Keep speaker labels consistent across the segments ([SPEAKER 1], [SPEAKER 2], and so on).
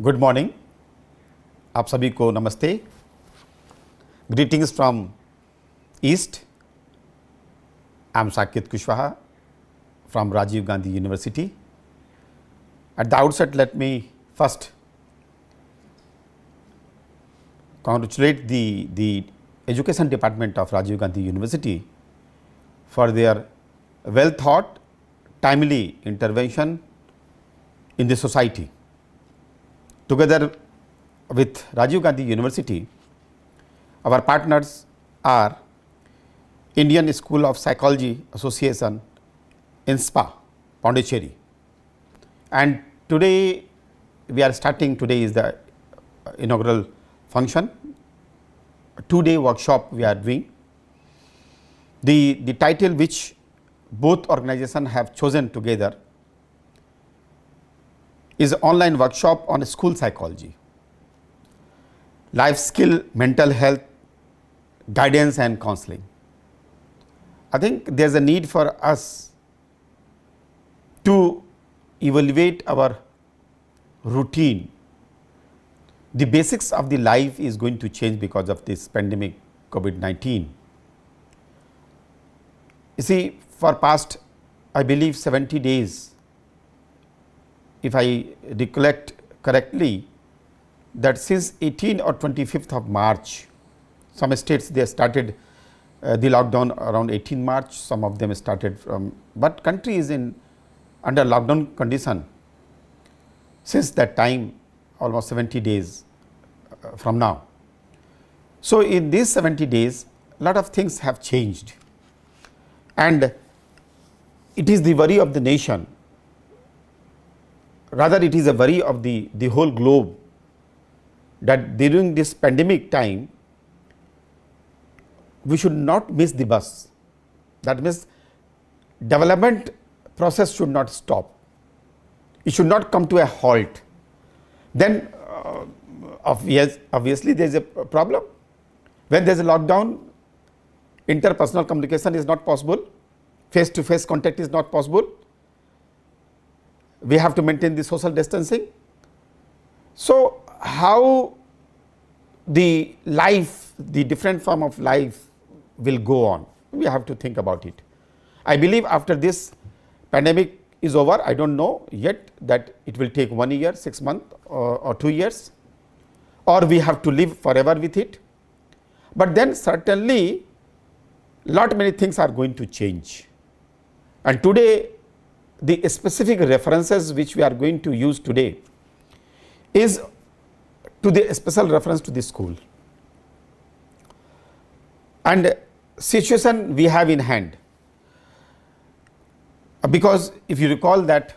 [SPEAKER 1] Good morning, आप सभी को नमस्ते। Greetings from east. I am Saket Kushwaha from Rajiv Gandhi University. At the outset, let me first congratulate the Education Department of Rajiv Gandhi University for their well thought, timely intervention in the society. Together with Rajiv Gandhi University, our partners are Indian School of Psychology Association, INSPA, Pondicherry. And today we are starting, today is the inaugural function, a 2-day workshop we are doing. The title which both organizations have chosen together is online workshop on school psychology, life skill, mental health, guidance and counseling. I think there is a need for us to evaluate our routine. The basics of the life is going to change because of this pandemic COVID-19. You see, for past I believe 70 days, if I recollect correctly, that since 18 or 25th of March, some states they started the lockdown around 18 March, some of them started from, but country is under lockdown condition since that time, almost 70 days from now. So in these 70 days, lot of things have changed, and it is the worry of the nation, rather it is a worry of the whole globe, that during this pandemic time we should not miss the bus. That means development process should not stop, it should not come to a halt. Then obviously there is a problem. When there is a lockdown, interpersonal communication is not possible, face to face contact is not possible, we have to maintain the social distancing. So how the life, the different form of life will go on, we have to think about it. I believe after this pandemic is over, I don't know yet that it will take 1 year, 6 months or 2 years, or we have to live forever with it. But then certainly lot many things are going to change, and today the specific references which we are going to use today is to the special reference to the school and situation we have in hand. Because if you recall that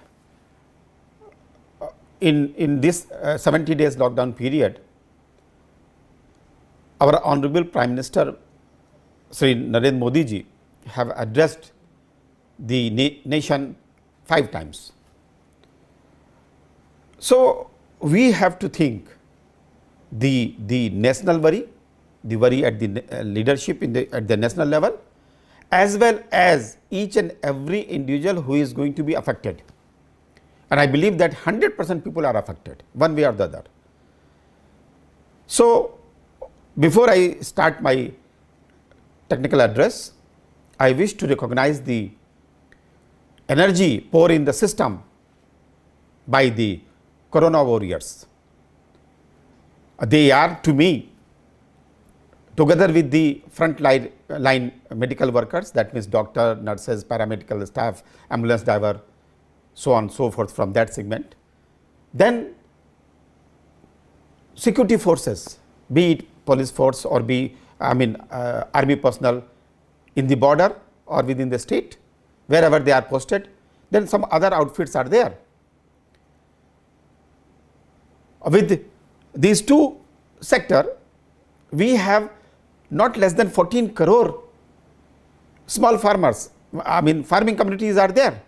[SPEAKER 1] in this 70 days lockdown period, our Honorable Prime Minister Shri Narendra Modi ji have addressed the nation 5 times. So we have to think the national worry, the worry at the leadership at the national level, as well as each and every individual who is going to be affected. And I believe that 100% people are affected one way or the other. So before I start my technical address, I wish to recognize the energy poured in the system by the corona warriors. They are, to me, together with the front line medical workers, that means doctor, nurses, paramedical staff, ambulance driver, so on and so forth from that segment. Then security forces, be it police force or be army personnel in the border or within the state, wherever they are posted, then some other outfits are there. With these two sectors, we have not less than 14 crore small farmers, farming communities are there.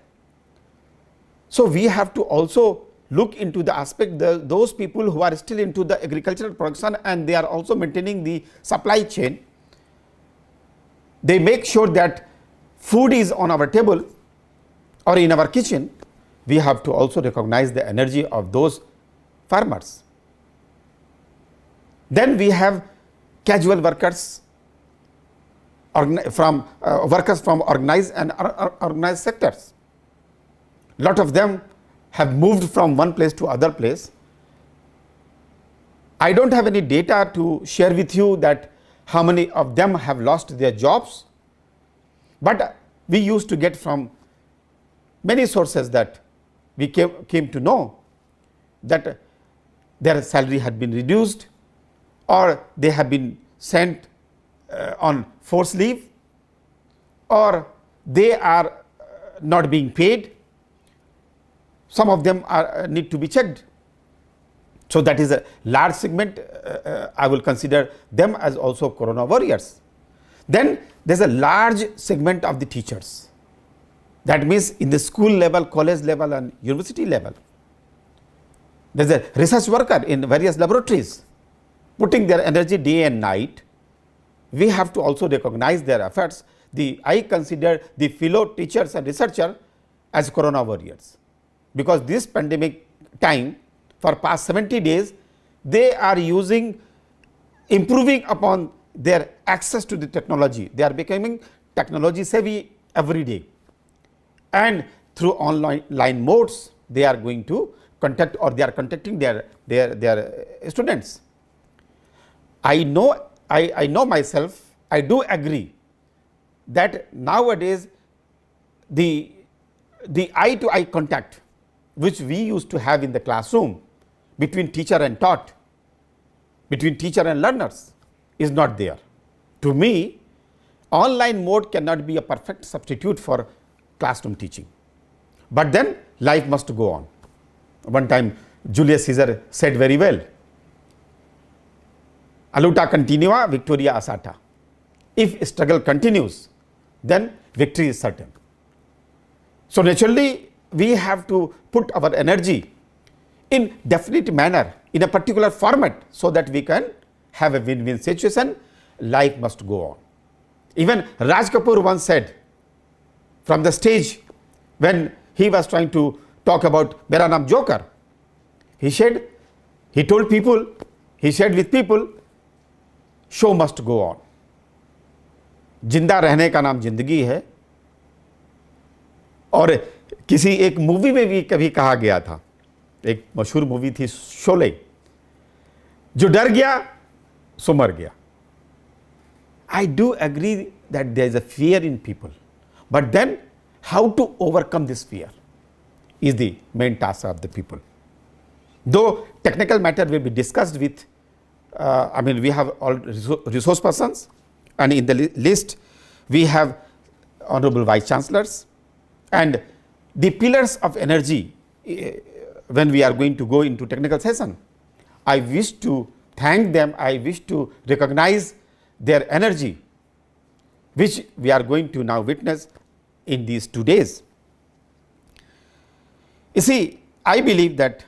[SPEAKER 1] So we have to also look into the aspect, those people who are still into the agricultural production and they are also maintaining the supply chain. They make sure that food is on our table or in our kitchen. We have to also recognize the energy of those farmers. Then we have casual workers from workers from organized and organized sectors. Lot of them have moved from one place to other place. I don't have any data to share with you that how many of them have lost their jobs, but we used to get from many sources that we came to know that their salary had been reduced, or they have been sent on forced leave, or they are not being paid. Some of them need to be checked. So that is a large segment. I will consider them as also corona warriors. Then there is a large segment of the teachers. That means in the school level, college level and university level. There is a research worker in various laboratories putting their energy day and night. We have to also recognize their efforts. I consider the fellow teachers and researchers as corona warriors, because this pandemic time for past 70 days, they are improving upon their access to the technology. They are becoming technology savvy every day, and through online modes they are going to contact, or they are contacting their students. I know myself, I do agree that nowadays the eye to eye contact which we used to have in the classroom between teacher and taught, between teacher and learners, is not there. To me, online mode cannot be a perfect substitute for classroom teaching, but then life must go on. One time Julius Caesar said very well, "Aluta continua, victoria assata." If struggle continues, then victory is certain. So naturally, we have to put our energy in definite manner, in a particular format, so that we can have a win-win situation. Life must go on. Even Raj Kapoor once said from the stage, when he was trying to talk about Mera Naam Joker, he said with people, show must go on. जिंदा रहने का नाम जिंदगी है. और किसी एक movie में भी कभी कहा गया था, एक मशहूर मूवी थी शोले, जो डर गया सो मर गया. I do agree that there is a fear in people, but then how to overcome this fear is the main task of the people. Though technical matter will be discussed with, we have all resource persons, and in the list we have Honorable Vice Chancellors and the pillars of energy. When we are going to go into technical session, I wish to thank them, I wish to recognize their energy, which we are going to now witness in these 2 days. You see, I believe that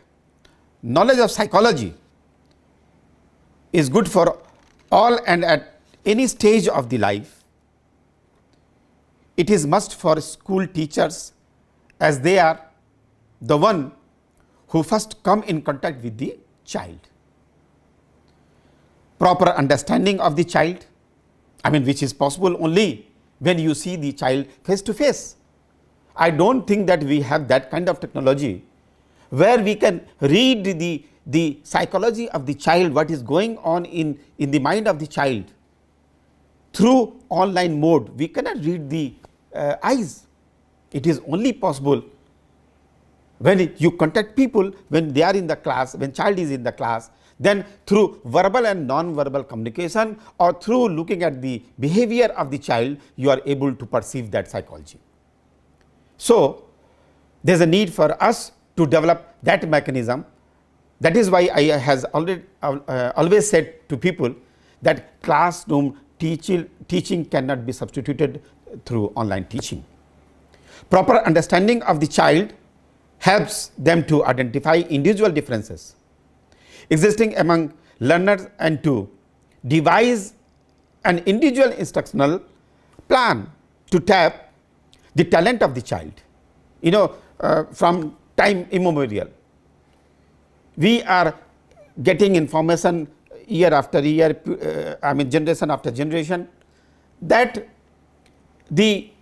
[SPEAKER 1] knowledge of psychology is good for all and at any stage of the life. It is must for school teachers, as they are the one who first come in contact with the child. Proper understanding of the child, which is possible only when you see the child face to face. I don't think that we have that kind of technology where we can read the psychology of the child, what is going on in the mind of the child. Through online mode, we cannot read the eyes. It is only possible when you contact people, when they are in the class, when child is in the class, then through verbal and non-verbal communication, or through looking at the behavior of the child, you are able to perceive that psychology. So there is a need for us to develop that mechanism. That is why I has always said to people that classroom teaching cannot be substituted through online teaching. Proper understanding of the child helps them to identify individual differences existing among learners and to devise an individual instructional plan to tap the talent of the child. From time immemorial, we are getting information year after year, I mean generation after generation, that the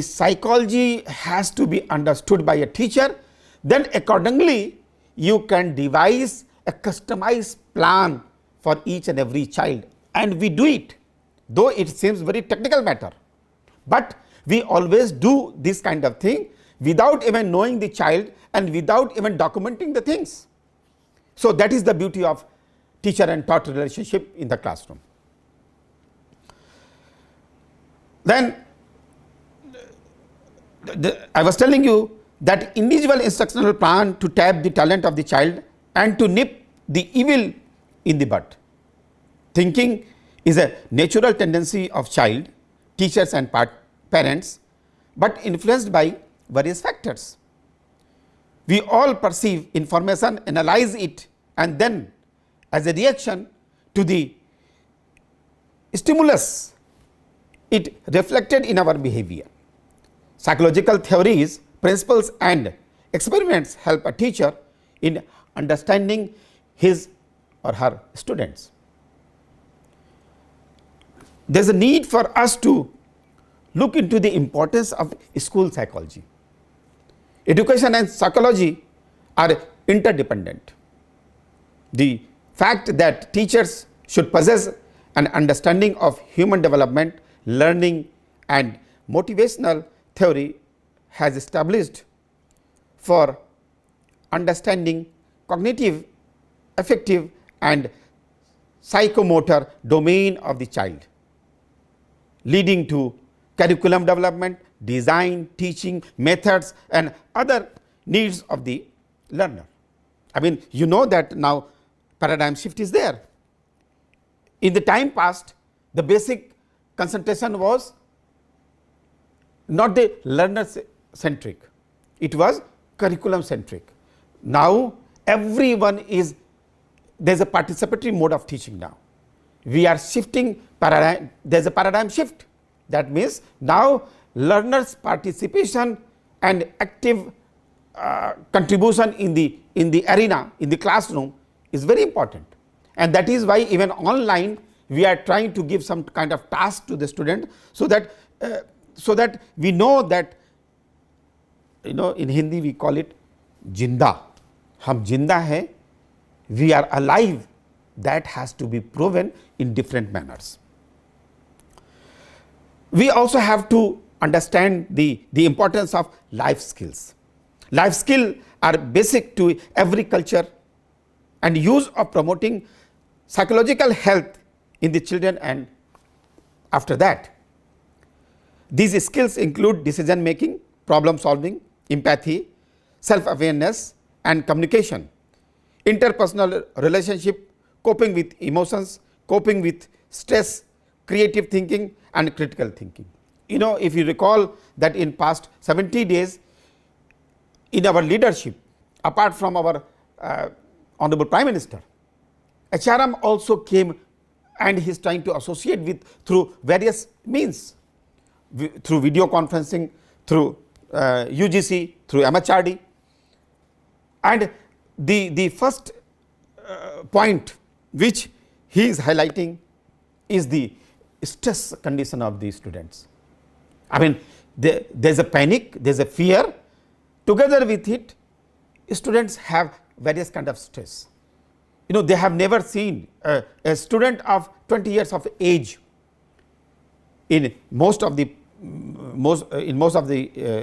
[SPEAKER 1] psychology has to be understood by a teacher, then accordingly you can devise a customized plan for each and every child, and we do it, though it seems very technical matter, but we always do this kind of thing without even knowing the child and without even documenting the things. So that is the beauty of teacher and taught relationship in the classroom. Then I was telling you that individual instructional plan to tap the talent of the child and to nip the evil in the bud. Thinking is a natural tendency of child, teachers and parents, but influenced by various factors. We all perceive information, analyze it, and then as a reaction to the stimulus, it reflected in our behavior. Psychological theories, principles and experiments help a teacher in understanding his or her students. There is a need for us to look into the importance of school psychology. Education and psychology are interdependent. The fact that teachers should possess an understanding of human development, learning and motivational theory has established for understanding cognitive, affective and psychomotor domain of the child, leading to curriculum development, design, teaching methods and other needs of the learner. I mean, you know that now paradigm shift is there. In the time past, the basic concentration was not the learner centric, it was curriculum centric. Now everyone is, there is a participatory mode of teaching now. We are shifting paradigm, there is a paradigm shift. That means now learners' participation and active contribution in the arena, in the classroom is very important, and that is why even online we are trying to give some kind of task to the student, so that we know that, you know, in Hindi we call it jinda, hum jinda hai, we are alive. That has to be proven in different manners. We also have to understand the importance of life skills. Life skills are basic to every culture and use of promoting psychological health in the children and after that. These skills include decision making, problem solving, empathy, self-awareness and communication, interpersonal relationship, coping with emotions, coping with stress, creative thinking and critical thinking. You know, if you recall that in past 70 days in our leadership, apart from our Honorable Prime Minister, HRM also came and he is trying to associate with through various means, through video conferencing, through UGC, through MHRD. And the first point which he is highlighting is the stress condition of the students. I mean, there is a panic, there is a fear, together with it students have various kind of stress. You know, they have never seen a student of 20 years of age in most of the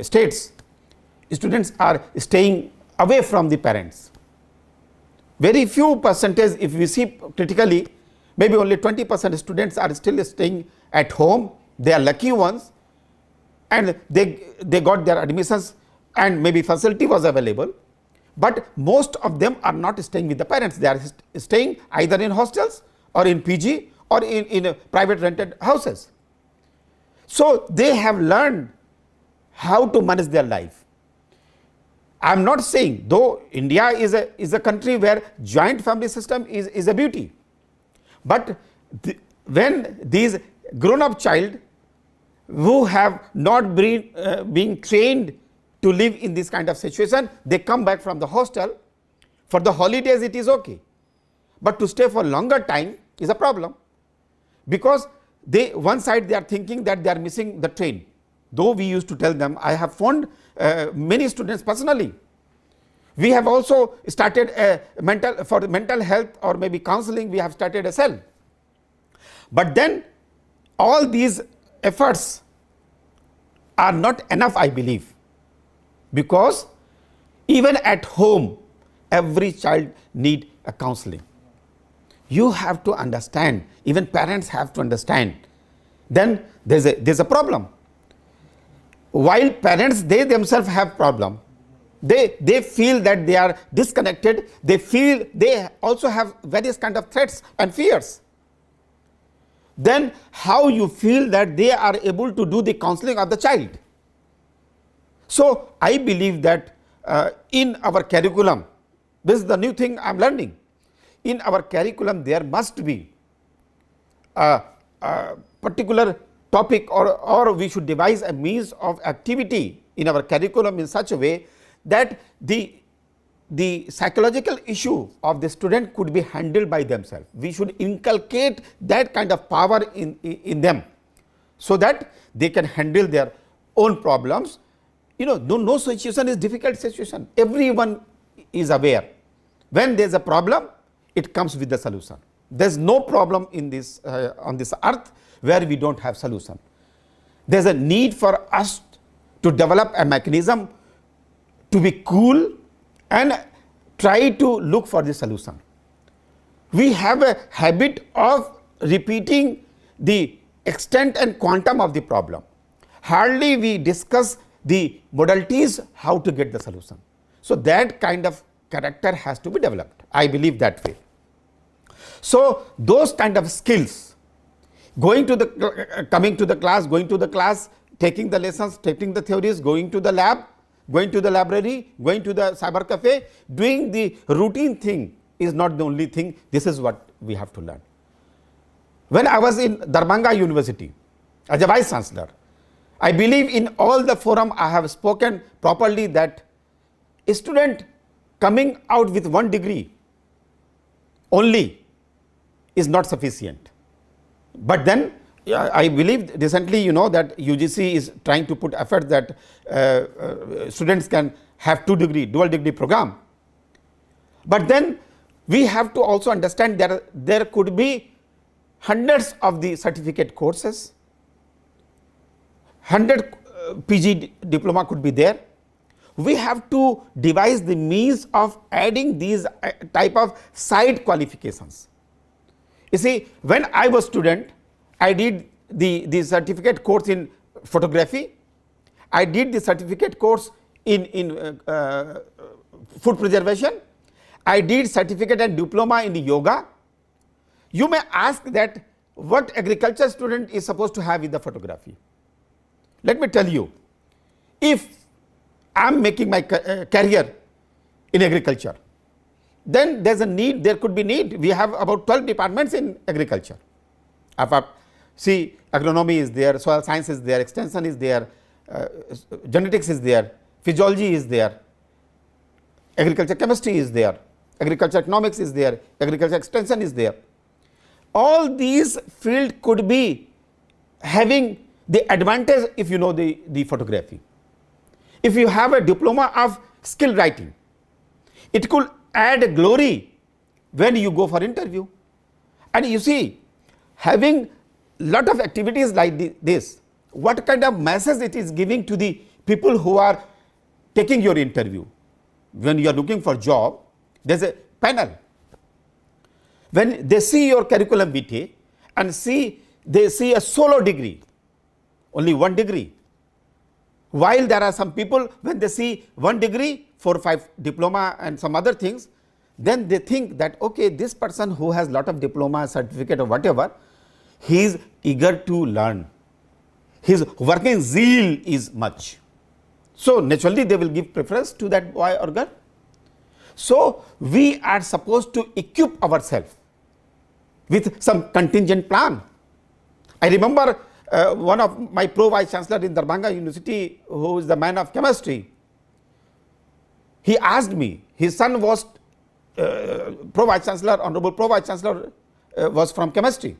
[SPEAKER 1] states. Students are staying away from the parents. Very few percentage, if we see critically, maybe only 20% students are still staying at home. They are lucky ones, and they got their admissions and maybe facility was available, but most of them are not staying with the parents. They are staying either in hostels or in PG or in private rented houses. So they have learned how to manage their life. I am not saying, though India is a country where joint family system is a beauty, but when these grown up child who have not been trained to live in this kind of situation, they come back from the hostel. For the holidays it is okay, but to stay for longer time is a problem, because one side they are thinking that they are missing the train. Though we used to tell them, I have found many students personally. We have also started for mental health or maybe counseling, we have started a cell. But then all these efforts are not enough, I believe, because even at home, every child needs a counseling. You have to understand, even parents have to understand. Then there's a problem. While parents, they themselves have problem, they feel that they are disconnected, they feel they also have various kind of threats and fears. Then how you feel that they are able to do the counseling of the child? So I believe that in our curriculum, this is the new thing I am learning. In our curriculum, there must be a particular topic, or we should devise a means of activity in our curriculum in such a way that the psychological issue of the student could be handled by themselves. We should inculcate that kind of power in them, so that they can handle their own problems. No situation is difficult situation. Everyone is aware. When there is a problem, it comes with the solution. There is no problem in this on this earth where we don't have solution. There is a need for us to develop a mechanism to be cool and try to look for the solution. We have a habit of repeating the extent and quantum of the problem. Hardly we discuss the modalities how to get the solution. So that kind of character has to be developed. I believe that way. So those kind of skills, coming to the class, taking the lessons, taking the theories, going to the lab, going to the library, going to the cyber cafe, doing the routine thing is not the only thing. This is what we have to learn. When I was in Darbhanga University as a vice chancellor, I believe in all the forum I have spoken properly that a student coming out with 1 degree only is not sufficient. But then I believe recently, that UGC is trying to put effort that students can have 2 degree, dual degree program. But then we have to also understand that there could be hundreds of the certificate courses, 100 PG diploma could be there. We have to devise the means of adding these type of side qualifications. You see, when I was student, I did the certificate course in photography. I did the certificate course in food preservation. I did certificate and diploma in yoga. You may ask that what agriculture student is supposed to have in the photography. Let me tell you, if I am making my career in agriculture, then there is a need, there could be need. We have about 12 departments in agriculture. See, agronomy is there, soil science is there, extension is there, genetics is there, physiology is there, agriculture chemistry is there, agriculture economics is there, agriculture extension is there. All these fields could be having the advantage if you know the photography. If you have a diploma of skill writing, it could add glory when you go for interview. And you see, having lot of activities like this, what kind of message it is giving to the people who are taking your interview. When you are looking for job, there is a panel. When they see your curriculum vitae and they see a solo degree, only 1 degree. While there are some people, when they see 1 degree, 4 or 5 diploma and some other things, then they think that, okay, this person who has lot of diploma, certificate or whatever, he is eager to learn. His working zeal is much. So naturally they will give preference to that boy or girl. So we are supposed to equip ourselves with some contingent plan. I remember one of my pro-vice chancellor in Darbhanga University, who is the man of chemistry, he asked me, his son was Pro Vice Chancellor, Honorable Pro Vice Chancellor was from chemistry.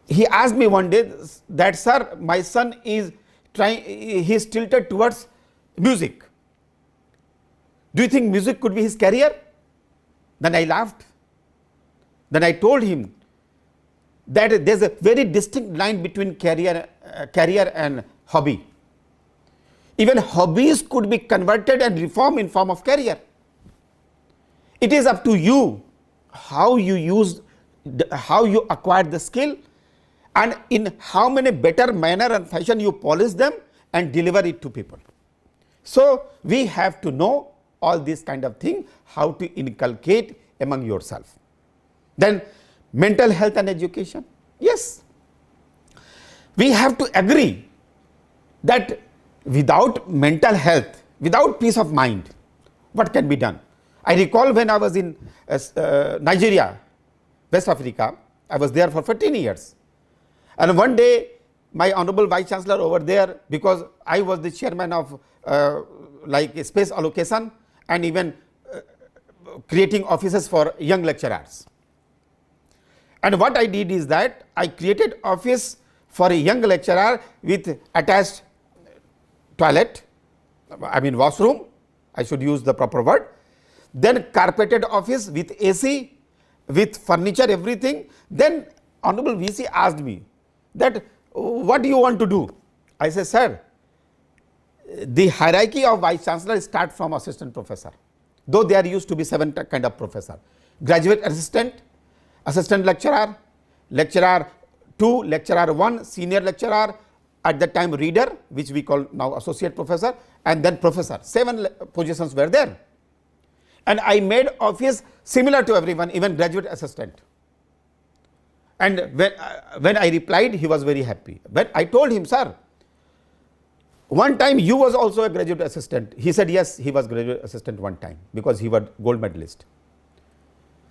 [SPEAKER 1] He asked me one day that, sir, my son is he is tilted towards music. Do you think music could be his career? Then I laughed. Then I told him that there is a very distinct line between career and hobby. Even hobbies could be converted and reformed in form of career. It is up to you how you acquired the skill, and in how many better manner and fashion you polish them and deliver it to people. So we have to know all these kind of thing, how to inculcate among yourself. Then mental health and education. Yes, we have to agree that without mental health, without peace of mind, what can be done? I recall when I was in Nigeria, West Africa, I was there for 14 years. And one day, my Honorable Vice Chancellor over there, because I was the chairman of like space allocation and even creating offices for young lecturers. And what I did is that I created office for a young lecturer with attached toilet, I mean washroom, I should use the proper word. Then carpeted office with AC, with furniture, everything. Then Honorable VC asked me that, what do you want to do? I said, sir, the hierarchy of Vice Chancellor start from assistant professor, though there used to be 7 kind of professor: graduate assistant, assistant lecturer, lecturer 2, lecturer 1, senior lecturer, at that time reader, which we call now associate professor, and then professor. 7 positions were there. And I made office similar to everyone, even graduate assistant. And when I replied, he was very happy. But I told him, sir, one time you was also a graduate assistant. He said, yes, he was graduate assistant one time because he was gold medalist.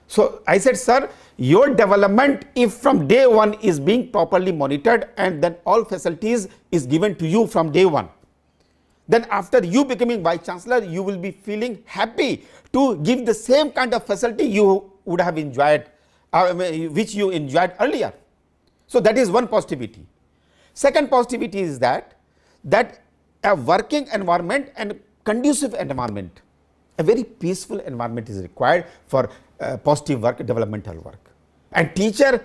[SPEAKER 1] So I said, sir, your development, if from day one is being properly monitored and then all facilities is given to you from day one, then after you becoming Vice Chancellor, you will be feeling happy to give the same kind of facility you would have enjoyed, which you enjoyed earlier. So that is one positivity. Second positivity is that a working environment and conducive environment, a very peaceful environment is required for positive work, developmental work. And teacher,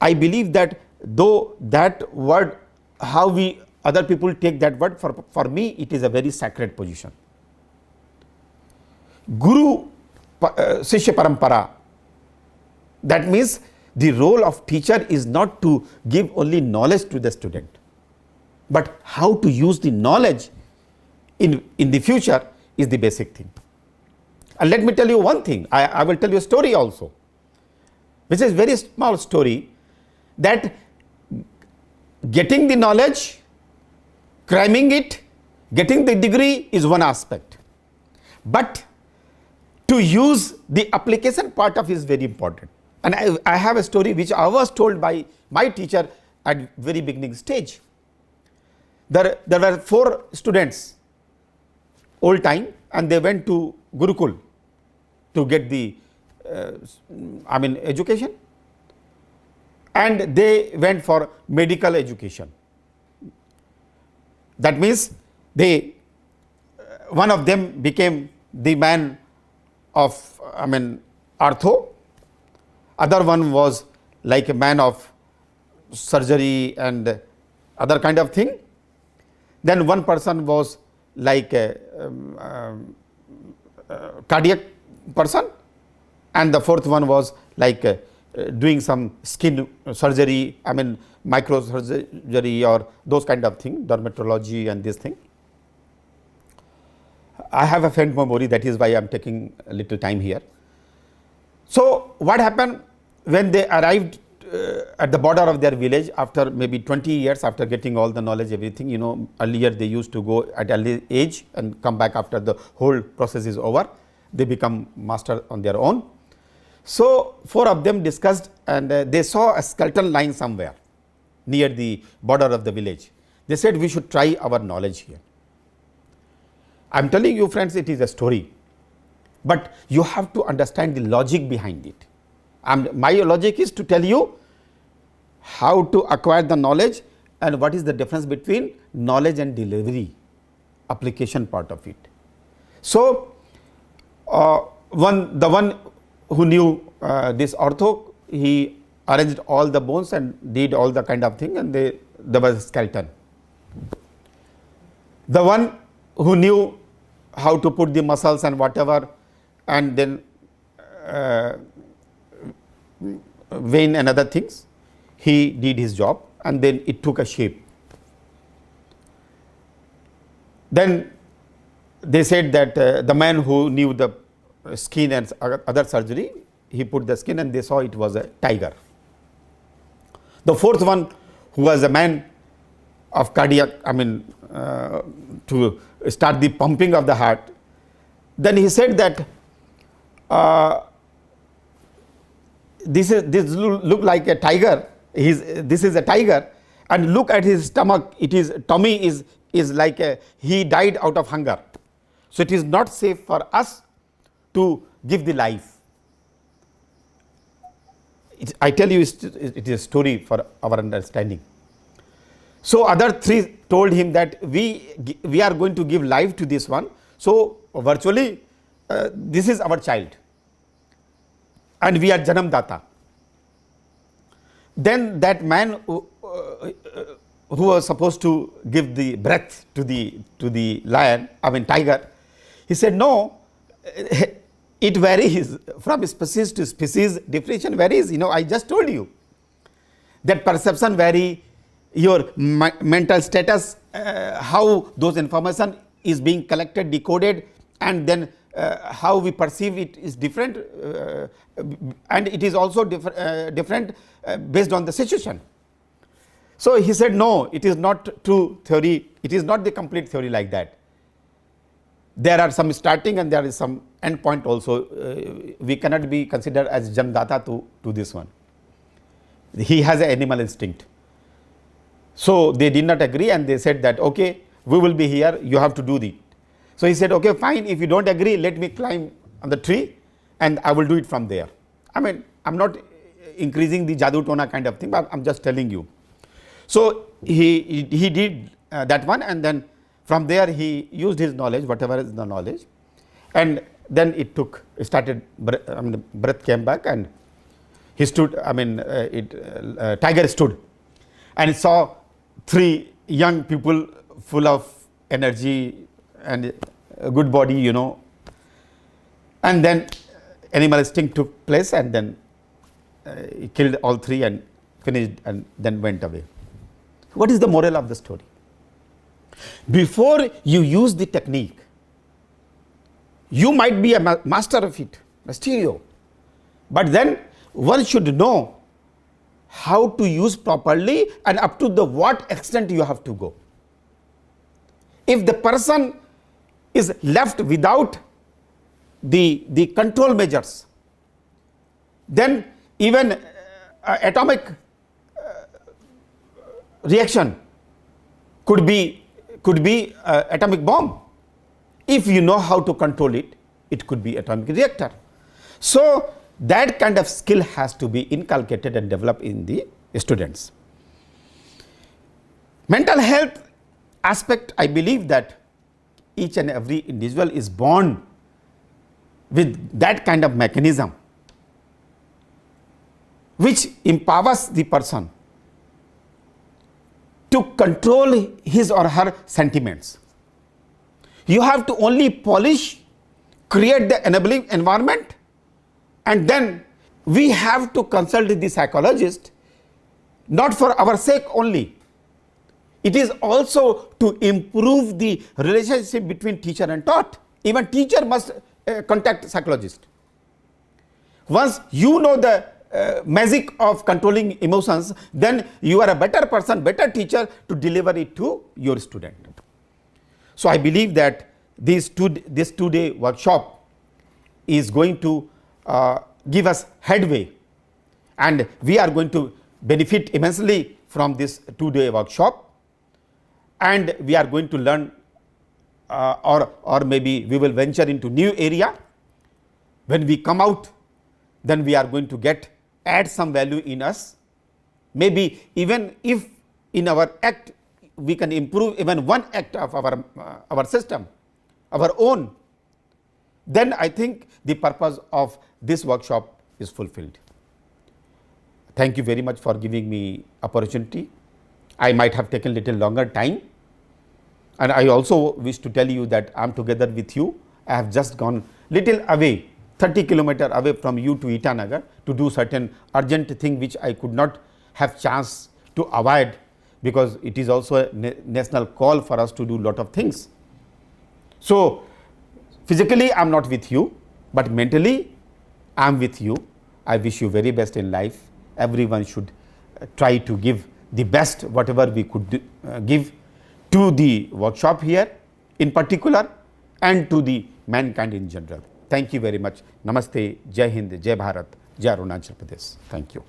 [SPEAKER 1] I believe that though that word, how other people take that word, for me it is a very sacred position. Guru Shishya Parampara, that means the role of teacher is not to give only knowledge to the student, but how to use the knowledge in the future is the basic thing. And let me tell you one thing, I will tell you a story also, which is very small story, that getting the knowledge, cramming it, getting the degree is one aspect, but to use the application part of it is very important. And I have a story which I was told by my teacher at very beginning stage. There were 4 students old time, and they went to Gurukul to get the education, and they went for medical education. That means one of them became the man of ortho, other one was like a man of surgery and other kind of thing. Then one person was like a cardiac person, and the 4th one was like doing some skin surgery, microsurgery or those kind of thing, dermatology and this thing. I have a faint memory, that is why I am taking a little time here. So what happened when they arrived at the border of their village after maybe 20 years after getting all the knowledge, everything, earlier they used to go at early age and come back after the whole process is over. They become master on their own. So 4 of them discussed, and they saw a skeleton lying somewhere near the border of the village. They said, we should try our knowledge here. I am telling you friends, it is a story. but you have to understand the logic behind it. And my logic is to tell you how to acquire the knowledge and what is the difference between knowledge and delivery, application part of it. So, the one who knew this ortho, he arranged all the bones and did all the kind of thing, and there was a skeleton. The one who knew how to put the muscles and whatever, and then vein and other things, he did his job, and then it took a shape. Then they said that the man who knew the skin and other surgery, he put the skin and they saw it was a tiger. The fourth one, who was a man of cardiac, to start the pumping of the heart, then he said that this look like a tiger. This is a tiger, and look at his stomach. Tummy is like he died out of hunger. So it is not safe for us to give the life. I tell you, it is a story for our understanding. So other three told him that we are going to give life to this one. So virtually this is our child, and we are Janam Data. Then that man who was supposed to give the breath to the lion, tiger, he said, no, it varies from species to species. Differentiation varies. I just told you that perception vary, your mental status, how those information is being collected, decoded, and then how we perceive it is different, and it is also different based on the situation. So he said, no, it is not true theory. It is not the complete theory like that. There are some starting and there is some end point also. We cannot be considered as Janmdata to this one. He has an animal instinct. So they did not agree, and they said that, okay, we will be here, you have to do it. So he said, okay, fine, if you don't agree, let me climb on the tree and I will do it from there. I'm not increasing the Jadoo Tona kind of thing, but I'm just telling you. So he did that one, and then from there he used his knowledge, whatever is the knowledge, and then breath came back, and he stood, tiger stood and saw three young people full of energy and a good body, and then animal instinct took place, and then he killed all three and finished and then went away. What is the moral of the story? Before you use the technique, you might be a master of it, a stereo, but then one should know how to use properly and up to the what extent you have to go. If the person is left without the control measures, then even atomic reaction could be atomic bomb. If you know how to control it, it could be atomic reactor. So that kind of skill has to be inculcated and developed in the students. Mental health aspect, I believe that each and every individual is born with that kind of mechanism which empowers the person to control his or her sentiments. You have to only polish, create the enabling environment, and then we have to consult the psychologist, not for our sake only. It is also to improve the relationship between teacher and taught. Even teacher must contact psychologist. Once you know the magic of controlling emotions, then you are a better person, better teacher to deliver it to your student. So I believe that this two-day workshop is going to give us headway, and we are going to benefit immensely from this two-day workshop, and we are going to learn or maybe we will venture into new area When we come out, then we are going to add some value in us. Maybe even if in our act we can improve even one act of our system, our own, then I think the purpose of this workshop is fulfilled. Thank you very much for giving me opportunity. I might have taken little longer time, and I also wish to tell you that I am together with you. I have just gone little away, 30 kilometer away from you to Itanagar to do certain urgent thing which I could not have chance to avoid, because it is also a national call for us to do lot of things. So physically I am not with you, but mentally I am with you. I wish you very best in life. Everyone should try to give the best whatever we could give to the workshop here in particular and to the mankind in general. Thank you very much. Namaste, Jai Hind, Jai Bharat, Jai Arunachal Pradesh. Thank you.